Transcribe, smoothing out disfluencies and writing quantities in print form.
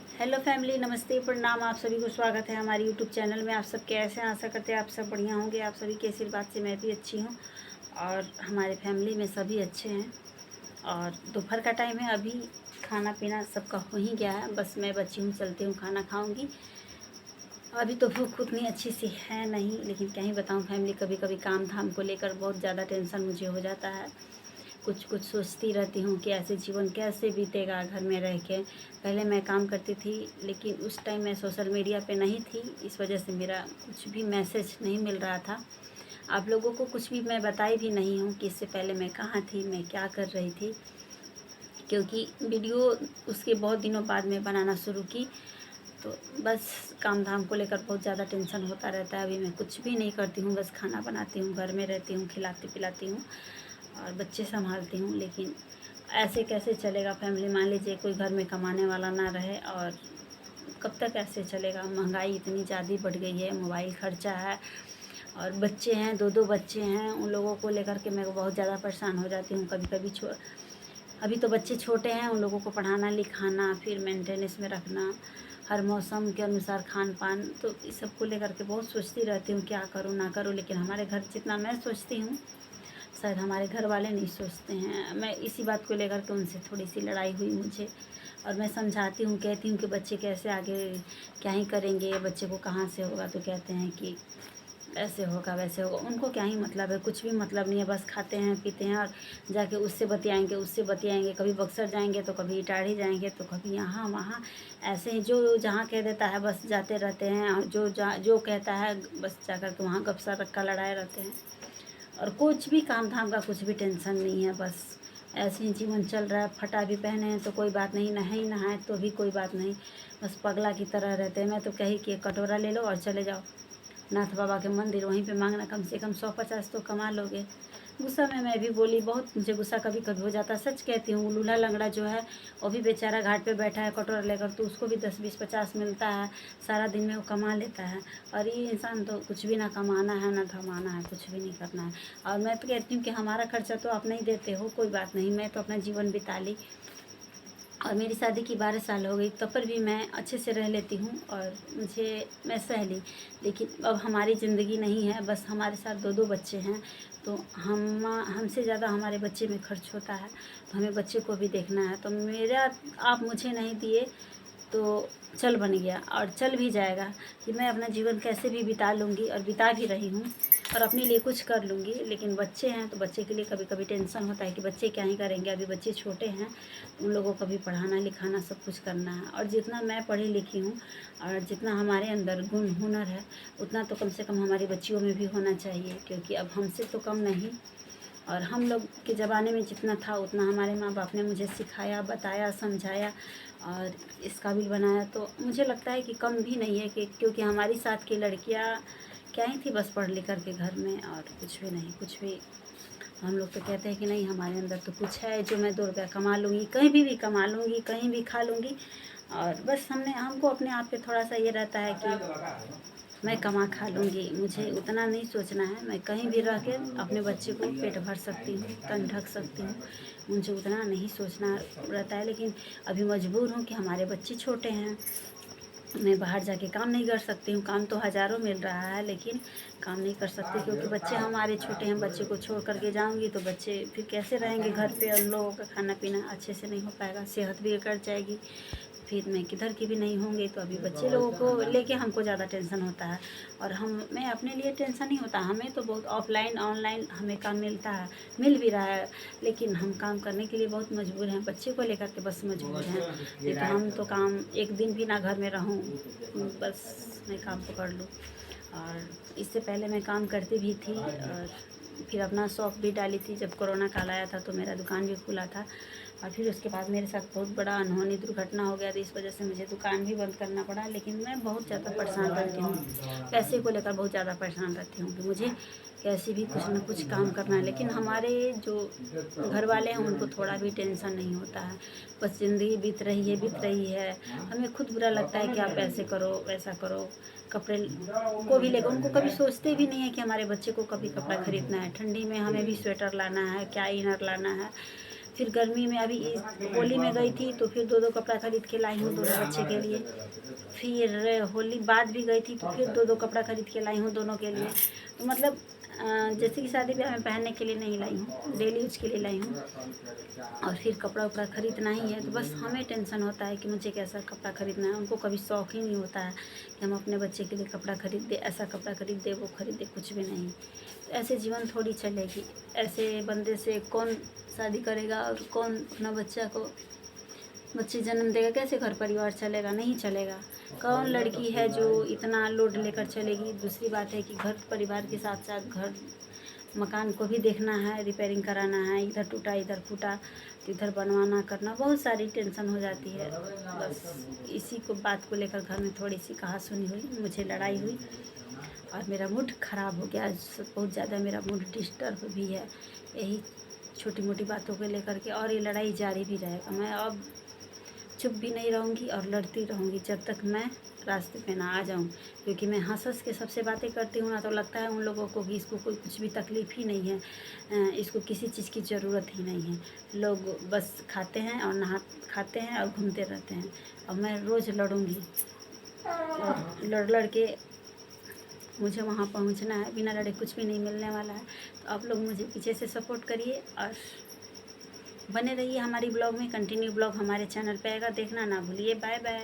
Hello family, नमस्ते, प्रणाम। आप सभी को स्वागत है हमारे यूट्यूब चैनल में। आप सब कैसे हैं? आशा करते हैं आप सब बढ़िया होंगे। आप सभी के आशीर्वाद से मैं भी अच्छी हूँ और हमारे फैमिली में सभी अच्छे हैं। और दोपहर का टाइम है, अभी खाना पीना सबका हो ही गया है। बस मैं बची हूँ, चलती हूँ, खाना खाऊंगी। अभी तो भूख उतनी अच्छी सी है नहीं, लेकिन क्या ही बताऊँ फैमिली, कभी कभी काम धाम को लेकर बहुत ज़्यादा टेंशन मुझे हो जाता है। कुछ कुछ सोचती रहती हूँ कि ऐसे जीवन कैसे बीतेगा घर में रह के। पहले मैं काम करती थी, लेकिन उस टाइम मैं सोशल मीडिया पे नहीं थी, इस वजह से मेरा कुछ भी मैसेज नहीं मिल रहा था। आप लोगों को कुछ भी मैं बताई भी नहीं हूँ कि इससे पहले मैं कहाँ थी, मैं क्या कर रही थी, क्योंकि वीडियो उसके बहुत दिनों बाद में बनाना शुरू की। तो बस काम धाम को लेकर बहुत ज़्यादा टेंशन होता रहता है। अभी मैं कुछ भी नहीं करती हूँ, बस खाना बनाती हूँ, घर में रहती हूँ, खिलाती पिलाती हूँ और बच्चे संभालती हूँ। लेकिन ऐसे कैसे चलेगा फैमिली? मान लीजिए कोई घर में कमाने वाला ना रहे, और कब तक ऐसे चलेगा? महंगाई इतनी ज़्यादा बढ़ गई है, मोबाइल खर्चा है, और बच्चे हैं, दो दो बच्चे हैं, उन लोगों को लेकर के मैं बहुत ज़्यादा परेशान हो जाती हूँ। कभी कभी अभी तो बच्चे छोटे हैं, उन लोगों को पढ़ाना लिखाना, फिर मेंटेनेंस में रखना, हर मौसम के अनुसार खान पान, तो इस सब को लेकर के बहुत सोचती रहती हूँ क्या करूँ ना करूँ। लेकिन हमारे घर जितना मैं सोचती हूँ, शायद हमारे घर वाले नहीं सोचते हैं। मैं इसी बात को लेकर के उनसे थोड़ी सी लड़ाई हुई मुझे, और मैं समझाती हूँ, कहती हूँ कि बच्चे कैसे आगे क्या ही करेंगे, बच्चे को कहाँ से होगा। तो कहते हैं कि ऐसे होगा वैसे होगा। उनको क्या ही मतलब है? कुछ भी मतलब नहीं है। बस खाते हैं पीते हैं और जाके उससे बतियाएंगे उससे बतियाएंगे। कभी बक्सर जाएंगे तो कभी इटाढ़ी जाएंगे तो कभी यहाँ वहाँ, ऐसे ही जो जहाँ कह देता है बस जाते रहते हैं। और जो कहता है बस जाकर के वहाँ गपशप रक्का लड़ाए रहते हैं। और कुछ भी काम धाम का कुछ भी टेंशन नहीं है। बस ऐसे ही जीवन चल रहा है। फटा भी पहने हैं तो कोई बात नहीं, नहाए नहाए तो भी कोई बात नहीं, बस पगला की तरह रहते हैं। मैं तो कही कि एक कटोरा ले लो और चले जाओ नाथ बाबा के मंदिर, वहीं पे मांगना, कम से कम 100-50 तो कमा लोगे। गुस्सा में मैं भी बोली, बहुत मुझे गुस्सा कभी कभी हो जाता है। सच कहती हूँ, लूल्हा लंगड़ा जो है वो भी बेचारा घाट पे बैठा है कटोरा लेकर, तो उसको भी 10-20-50 मिलता है, सारा दिन में वो कमा लेता है। और ये इंसान तो कुछ भी ना कमाना है ना धमाना है, कुछ भी नहीं करना है। और मैं तो कहती हूँ कि हमारा खर्चा तो आप नहीं देते हो, कोई बात नहीं, मैं तो अपना जीवन बिता ली। और मेरी शादी की 12 साल हो गई, तब पर भी मैं अच्छे से रह लेती हूँ और मैं सह ली। लेकिन अब हमारी ज़िंदगी नहीं है, बस हमारे साथ दो दो बच्चे हैं, तो हमसे ज़्यादा हमारे बच्चे में खर्च होता है, तो हमें बच्चे को भी देखना है। तो मेरा आप मुझे नहीं दिए तो चल बन गया, और चल भी जाएगा कि मैं अपना जीवन कैसे भी बिता लूँगी, और बिता भी रही हूँ, और अपने लिए कुछ कर लूँगी। लेकिन बच्चे हैं तो बच्चे के लिए कभी कभी टेंशन होता है कि बच्चे क्या ही करेंगे। अभी बच्चे छोटे हैं, उन लोगों को भी पढ़ाना लिखाना सब कुछ करना है। और जितना मैं पढ़ी लिखी हूँ और जितना हमारे अंदर गुण हुनर है, उतना तो कम से कम हमारी बच्चियों में भी होना चाहिए, क्योंकि अब हमसे तो कम नहीं। और हम लोग के ज़माने में जितना था उतना हमारे माँ बाप ने मुझे सिखाया, बताया, समझाया और इस काबिल बनाया। तो मुझे लगता है कि कम भी नहीं है, कि क्योंकि हमारी साथ की लड़कियाँ क्या ही थी, बस पढ़ लिख कर के घर में, और कुछ भी नहीं, कुछ भी। हम लोग तो कहते हैं कि नहीं, हमारे अंदर तो कुछ है जो मैं 2 रुपया कमा लूँगी, कहीं भी कमा लूँगी, कहीं भी खा लूँगी। और बस हमको अपने आप पे थोड़ा सा ये रहता है कि मैं कमा खा लूँगी, मुझे उतना नहीं सोचना है। मैं कहीं भी रह के अपने बच्चे को पेट भर सकती हूँ, तन ढक सकती हूँ, मुझे उतना नहीं सोचना रहता है। लेकिन अभी मजबूर हूँ कि हमारे बच्चे छोटे हैं, मैं बाहर जाके काम नहीं कर सकती हूँ। काम तो हज़ारों मिल रहा है, लेकिन काम नहीं कर सकती क्योंकि बच्चे हमारे छोटे हैं। बच्चे को छोड़ कर के जाऊँगी तो बच्चे फिर कैसे रहेंगे घर पे? उन लोगों का खाना पीना अच्छे से नहीं हो पाएगा, सेहत भी बिगड़ जाएगी, फिर मैं किधर की भी नहीं होंगी। तो अभी बच्चे लोगों को लेके हमको ज़्यादा टेंशन होता है। और मैं अपने लिए टेंशन नहीं होता, हमें तो बहुत ऑफलाइन ऑनलाइन हमें काम मिलता है, मिल भी रहा है, लेकिन हम काम करने के लिए बहुत मजबूर हैं, बच्चे को लेकर के बस मजबूर हैं। नहीं तो हम तो काम एक दिन भी ना घर में रहूँ, बस मैं काम पकड़ लूँ। और इससे पहले मैं काम करती भी थी, और फिर अपना शॉप भी डाली थी। जब कोरोना काल आया था तो मेरा दुकान भी खुला था, और फिर उसके बाद मेरे साथ बहुत बड़ा अनहोनी दुर्घटना हो गया, तो इस वजह से मुझे दुकान भी बंद करना पड़ा। लेकिन मैं बहुत ज़्यादा परेशान रहती हूँ, पैसे को लेकर बहुत ज़्यादा परेशान रहती हूँ कि मुझे कैसे भी कुछ ना कुछ काम करना है। लेकिन हमारे जो घर वाले हैं उनको थोड़ा भी टेंशन नहीं होता है, बस ज़िंदगी बीत रही है। हमें खुद बुरा लगता है कि आप ऐसे करो वैसा करो, कपड़े को भी लेकर उनको कभी सोचते भी नहीं है कि हमारे बच्चे को कभी कपड़ा खरीदना है। ठंडी में हमें भी स्वेटर लाना है, क्या इनर लाना है, फिर गर्मी में अभी होली में गई थी तो फिर 2-2 कपड़ा खरीद के लाई हूँ दोनों बच्चे के लिए। फिर होली बाद भी गई थी तो फिर 2-2 कपड़ा खरीद के लाई हूँ दोनों के लिए। तो मतलब जैसे कि शादी ब्याह में पहनने के लिए नहीं लाई हूँ, डेली यूज के लिए लाई हूँ। और फिर कपड़ा उपड़ा खरीदना ही है तो बस हमें टेंशन होता है कि मुझे कैसा कपड़ा खरीदना है। उनको कभी शौक़ ही नहीं होता है कि हम अपने बच्चे के लिए कपड़ा खरीद दें, ऐसा कपड़ा खरीद दें, वो खरीद दें, कुछ भी नहीं। तो ऐसे जीवन थोड़ी चलेगी। ऐसे बंदे से कौन शादी करेगा और कौन अपना बच्चे जन्म देगा, कैसे घर परिवार चलेगा? नहीं चलेगा। कौन लड़की है जो इतना लोड लेकर चलेगी? दूसरी बात है कि घर परिवार के साथ साथ घर मकान को भी देखना है, रिपेयरिंग कराना है, इधर टूटा इधर फूटा तो इधर बनवाना करना, बहुत सारी टेंशन हो जाती है। बस इसी को बात को लेकर घर में थोड़ी सी कहा-सुनी हुई, मुझे लड़ाई हुई और मेरा मूड ख़राब हो गया। बहुत ज़्यादा मेरा मूड डिस्टर्ब भी है यही छोटी-मोटी बातों को लेकर के, और ये लड़ाई जारी भी रहेगा। मैं अब चुप भी नहीं रहूँगी और लड़ती रहूँगी जब तक मैं रास्ते पे ना आ जाऊँ, क्योंकि मैं हँस-हँस के सबसे बातें करती हूँ ना, तो लगता है उन लोगों को कि इसको कोई कुछ भी तकलीफ़ ही नहीं है, इसको किसी चीज़ की ज़रूरत ही नहीं है। लोग बस खाते हैं और खाते हैं और घूमते रहते हैं। और मैं रोज़ लड़ूँगी और लड़ के मुझे वहाँ पहुँचना है, बिना लड़े कुछ भी नहीं मिलने वाला है। तो आप लोग मुझे पीछे से सपोर्ट करिए और बने रहिए हमारी ब्लॉग में। कंटिन्यू ब्लॉग हमारे चैनल पे आएगा, देखना ना भूलिए। Bye bye.